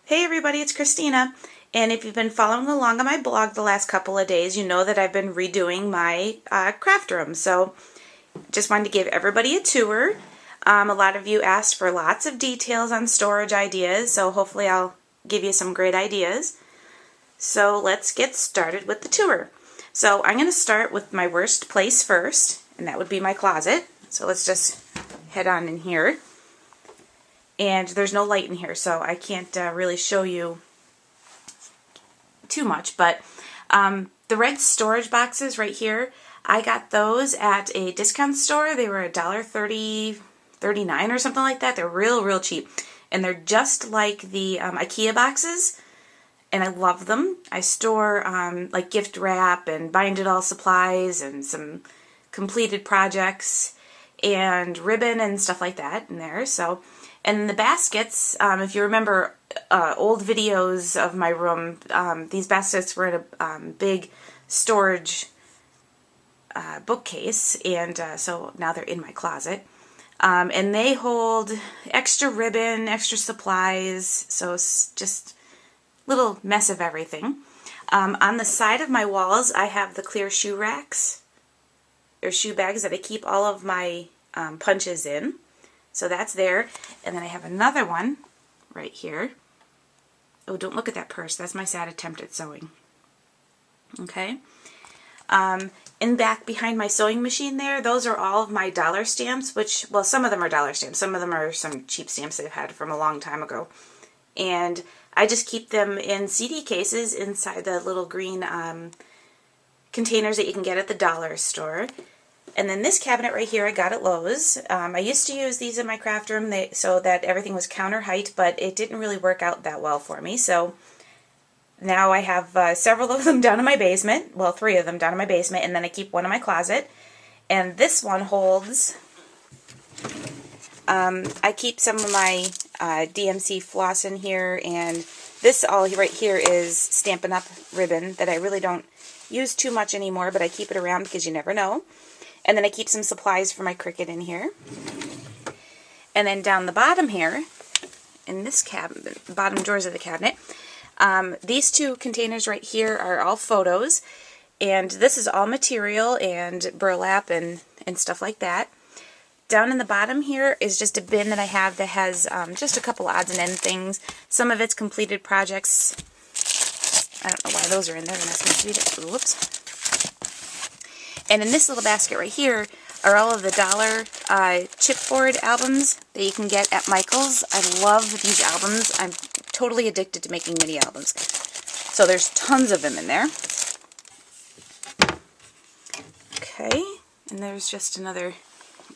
Hey everybody, it's Christina, and if you've been following along on my blog the last couple of days, you know that I've been redoing my craft room. So just wanted to give everybody a tour. A lot of you asked for lots of details on storage ideas, so hopefully I'll give you some great ideas. So let's get started with the tour. So I'm going to start with my worst place first, and that would be my closet. So let's just head on in here. And there's no light in here, so I can't really show you too much, but the red storage boxes right here, I got those at a discount store. They were $1.30, $1.39 or something like that. They're real cheap, and they're just like the IKEA boxes, and I love them. I store like gift wrap and bind it all supplies and some completed projects and ribbon and stuff like that in there. So. And the baskets, if you remember old videos of my room, these baskets were in a big storage bookcase, and so now they're in my closet. And they hold extra ribbon, extra supplies, so it's just a little mess of everything. On the side of my walls, I have the clear shoe racks, or shoe bags that I keep all of my punches in. So that's there. And then I have another one right here. Oh, don't look at that purse. That's my sad attempt at sewing. Okay. In back behind my sewing machine there, those are all of my dollar stamps, which, well, some of them are dollar stamps. Some of them are some cheap stamps I've had from a long time ago. And I just keep them in CD cases inside the little green containers that you can get at the dollar store. And then this cabinet right here I got at Lowe's. I used to use these in my craft room so that everything was counter height, but it didn't really work out that well for me. So now I have several of them down in my basement. Well, 3 of them down in my basement, and then I keep one in my closet. And this one holds... I keep some of my DMC floss in here, and this all right here is Stampin' Up! Ribbon that I really don't use too much anymore, but I keep it around because you never know. And then I keep some supplies for my Cricut in here. And then down the bottom here, in this cabinet, bottom drawers of the cabinet, these 2 containers right here are all photos. And this is all material and burlap and stuff like that. Down in the bottom here is just a bin that I have that has just a couple odds and end things. Some of it's completed projects. I don't know why those are in there. They're not supposed to be there. Whoops. And in this little basket right here are all of the dollar chipboard albums that you can get at Michael's. I love these albums. I'm totally addicted to making mini albums. So there's tons of them in there. Okay, and there's just another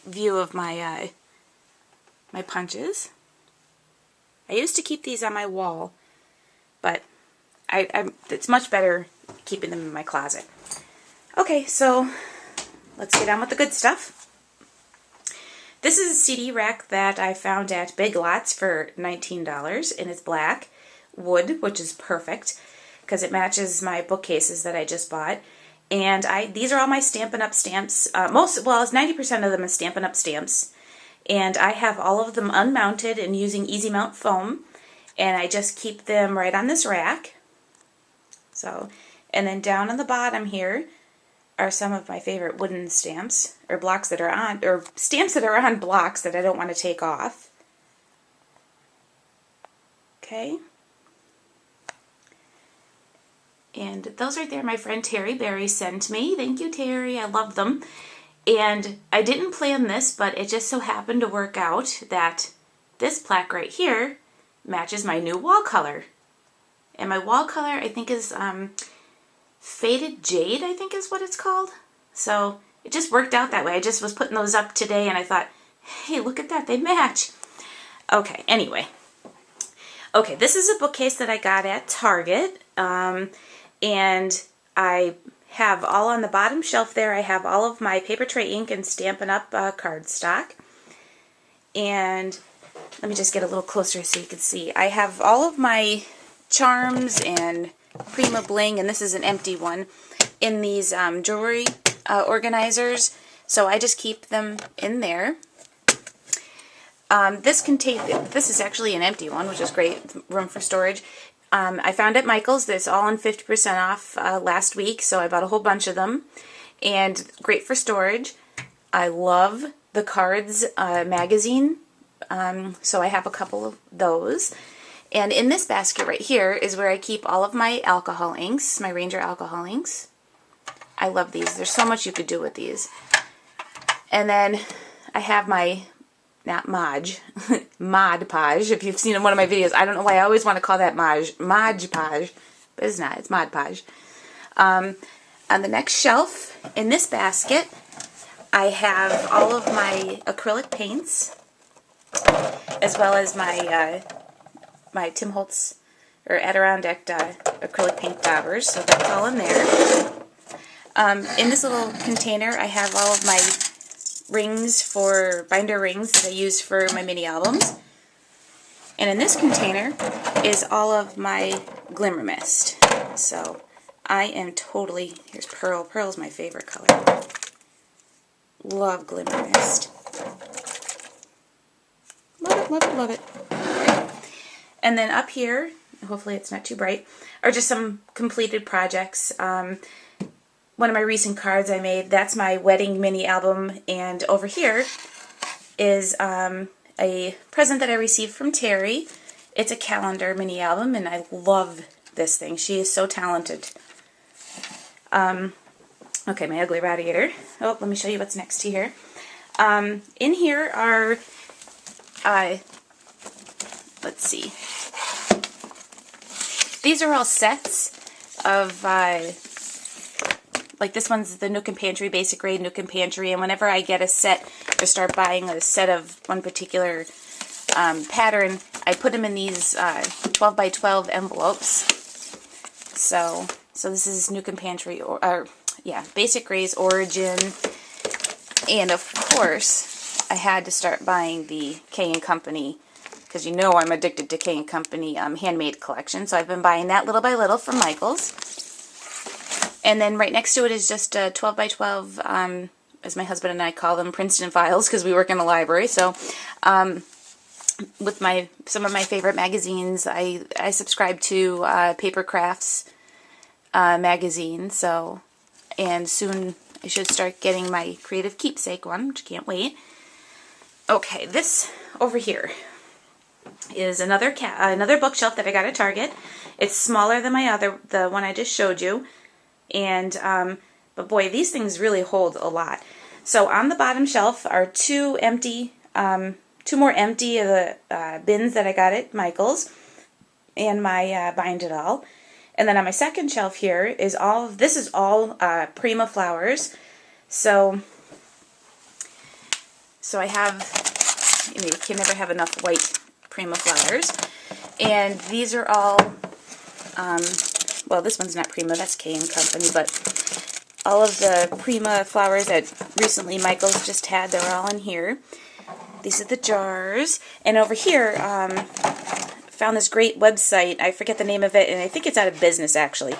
view of my my punches. I used to keep these on my wall, but it's much better keeping them in my closet. Okay, so let's get on with the good stuff. This is a CD rack that I found at Big Lots for $19, and it's black wood, which is perfect because it matches my bookcases that I just bought. And these are all my Stampin' Up! Stamps. It's 90% of them is Stampin' Up! Stamps. And I have all of them unmounted and using Easy Mount foam. And I just keep them right on this rack. So, and then down on the bottom here are some of my favorite wooden stamps, or blocks that are on, or stamps that are on blocks that I don't want to take off. Okay. And those right there, my friend Terry Berry sent me. Thank you, Terry. I love them. And I didn't plan this, but it just so happened to work out that this plaque right here matches my new wall color. And my wall color, I think, is Faded Jade, I think is what it's called. So it just worked out that way. I just was putting those up today, and I thought, hey, look at that. They match. Okay, anyway. Okay, this is a bookcase that I got at Target. And I have all on the bottom shelf there. I have all of my paper tray ink and Stampin' Up! Cardstock. And let me just get a little closer so you can see. I have all of my charms and Prima Bling, and this is an empty one, in these jewelry organizers. So I just keep them in there. This is actually an empty one, which is great, room for storage. I found at Michael's, this all on 50% off last week, so I bought a whole bunch of them, and great for storage. I love the Cards magazine, so I have a couple of those. And in this basket right here is where I keep all of my alcohol inks, my Ranger alcohol inks. I love these. There's so much you could do with these. And then I have my, not Mod Podge, if you've seen one of my videos. I don't know why I always want to call that Mod Podge, but it's not. It's Mod Podge. On the next shelf, in this basket, I have all of my acrylic paints, as well as my my Tim Holtz or Adirondack acrylic paint daubers, so that's all in there. In this little container, I have all of my rings for binder rings that I use for my mini albums. And in this container is all of my Glimmer Mist. So I am totally, here's Pearl. Pearl's my favorite color. Love Glimmer Mist. Love it, love it, love it. Okay. And then up here, hopefully it's not too bright, are just some completed projects. One of my recent cards I made, that's my wedding mini album, and over here is a present that I received from Terry. It's a calendar mini album, and I love this thing. She is so talented. Okay, my ugly radiator. Oh, let me show you what's next to here. In here are, let's see. These are all sets of, like this one's the Nook and Pantry, Basic Grade Nook and Pantry, and whenever I get a set or start buying a set of one particular pattern, I put them in these 12 by 12 envelopes. So this is Nook and Pantry, or yeah, Basic Grades Origin, and of course I had to start buying the K & Company, because you know I'm addicted to K & Company handmade collection, so I've been buying that little by little from Michael's. And then right next to it is just 12 by 12, as my husband and I call them, Princeton files, because we work in a library. So with some of my favorite magazines, I subscribe to Paper Crafts magazine. So, and soon I should start getting my Creative Keepsake one, which I can't wait. Okay, this over here is another bookshelf that I got at Target. It's smaller than the one I just showed you. And, but boy, these things really hold a lot. So on the bottom shelf are two more empty of the bins that I got at Michael's, and my Bind It All. And then on my second shelf here is this is all Prima flowers. So I have, you can never have enough white Prima flowers. And these are all, well, this one's not Prima, that's K & Company, but all of the Prima flowers that recently Michael's just had, they're all in here. These are the jars. And over here, found this great website, I forget the name of it, and I think it's out of business actually,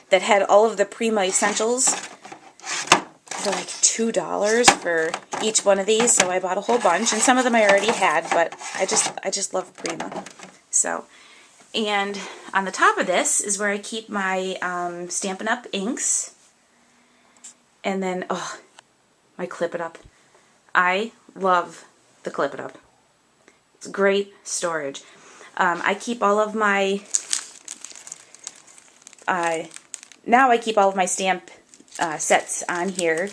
that had all of the Prima essentials for like $2 for each one of these, so I bought a whole bunch, and some of them I already had, but I just love Prima. So, and on the top of this is where I keep my Stampin' Up! Inks. And then, oh, my Clip It Up. I love the Clip It Up. It's great storage. I keep all of my, now I keep all of my stamp sets on here.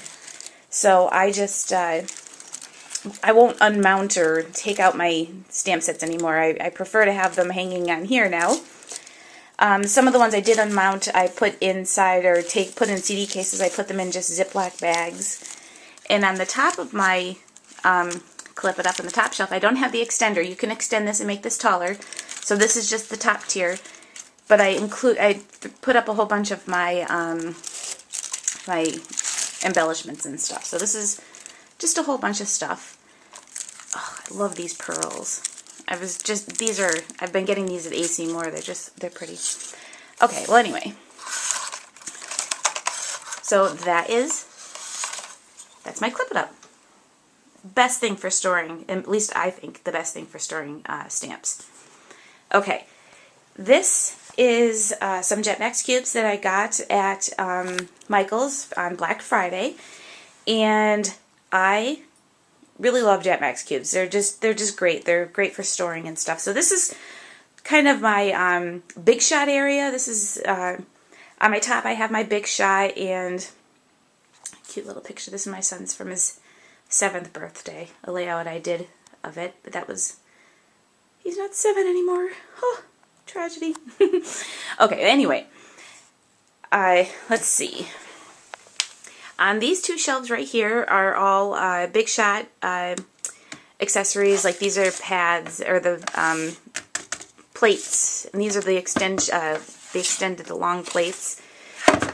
So I just, I won't unmount or take out my stamp sets anymore. I prefer to have them hanging on here now. Some of the ones I did unmount, I put inside or put in CD cases. I put them in just Ziploc bags. And on the top of my Clip It Up on the top shelf, I don't have the extender. You can extend this and make this taller. So this is just the top tier. But I put up a whole bunch of my my embellishments and stuff. So this is just a whole bunch of stuff. Oh, I love these pearls. I've been getting these at AC more. They're pretty. Okay, well anyway. So that's that's my Clip It Up. Best thing for storing, at least I think, the best thing for storing stamps. Okay, this is some Jetmax cubes that I got at Michael's on Black Friday, and I really love Jetmax cubes. They're just great. They're great for storing and stuff. So this is kind of my Big Shot area. This is on my top. I have my Big Shot, and cute little picture. This is my son's from his 7th birthday. A layout I did of it, but that was, he's not 7 anymore. Oh, tragedy. Okay, anyway, let's see. On these two shelves right here are all Big Shot accessories. Like these are pads, or the plates, and these are the the long plates.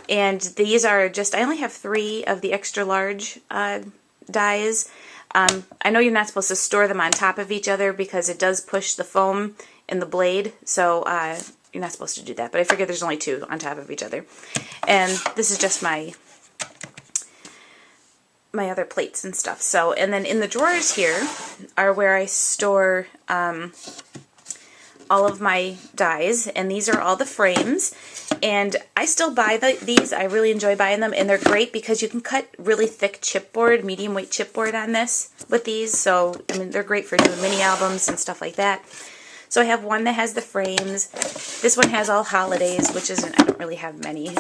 And these are just, I only have 3 of the extra large dies. I know you're not supposed to store them on top of each other because it does push the foam in the blade, so you're not supposed to do that. But I figured there's only 2 on top of each other. And this is just my other plates and stuff. So, and then in the drawers here are where I store all of my dies, and these are all the frames. And I still buy these. I really enjoy buying them, and they're great because you can cut really thick chipboard, medium weight chipboard on this with these. So, I mean, they're great for doing mini albums and stuff like that. So I have one that has the frames. This one has all holidays, which isn't, I don't really have many,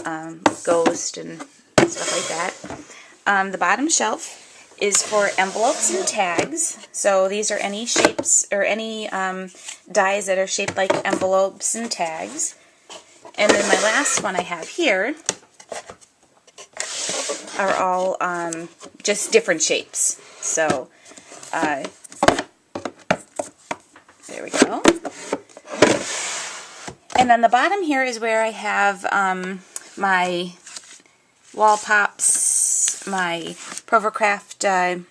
Ghost and stuff like that. The bottom shelf is for envelopes and tags. So these are any shapes or any dies that are shaped like envelopes and tags. And then my last one I have here are all just different shapes. So there we go. And then the bottom here is where I have my wall pops, my Provocraft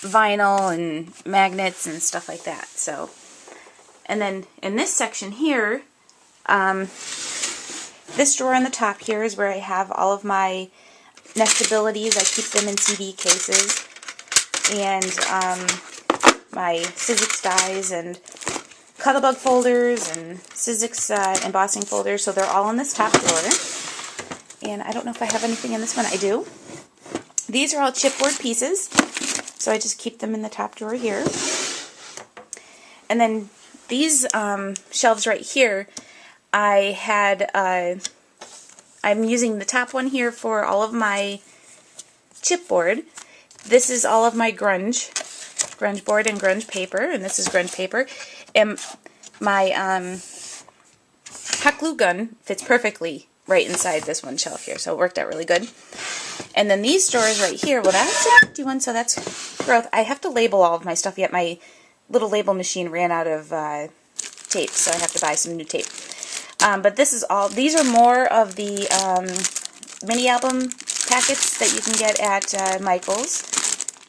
vinyl and magnets and stuff like that. So, and then in this section here, this drawer on the top here is where I have all of my nestabilities. I keep them in CD cases, and my Sizzix dies and Cuttlebug folders and Sizzix embossing folders. So they're all in this top drawer. And I don't know if I have anything in this one. I do. These are all chipboard pieces, so I just keep them in the top drawer here. And then these shelves right here, I had, I'm using the top one here for all of my chipboard. This is all of my grunge board and grunge paper, and this is grunge paper. And my hot glue gun fits perfectly right inside this one shelf here, so it worked out really good. And then these drawers right here, well, that's an empty one, so that's growth. I have to label all of my stuff yet. My little label machine ran out of tape, so I have to buy some new tape. But this is all, these are more of the mini album packets that you can get at Michael's.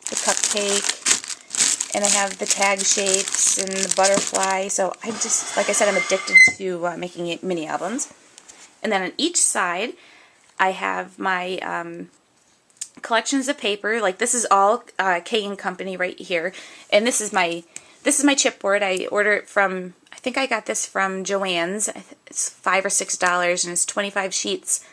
The cupcake, and I have the tag shapes and the butterfly. So I'm just, like I said, I'm addicted to making mini albums. And then on each side, I have my collections of paper. Like this is all K & Company right here, and this is my chipboard. I ordered it from, I think I got this from Joann's. It's $5 or $6, and it's 25 sheets,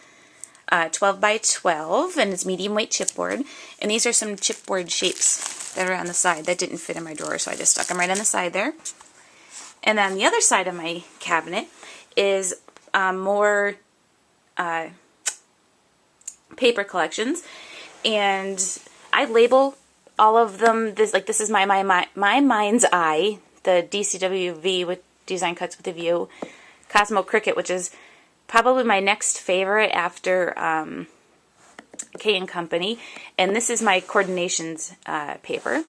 12 by 12, and it's medium weight chipboard. And these are some chipboard shapes that are on the side that didn't fit in my drawer, so I just stuck them right on the side there. And on the other side of my cabinet is more paper collections, and I label all of them. This is my mind's eye, the DCWV with Design Cuts with a View, Cosmo Cricket, which is probably my next favorite after K & Company, and this is my coordinations paper.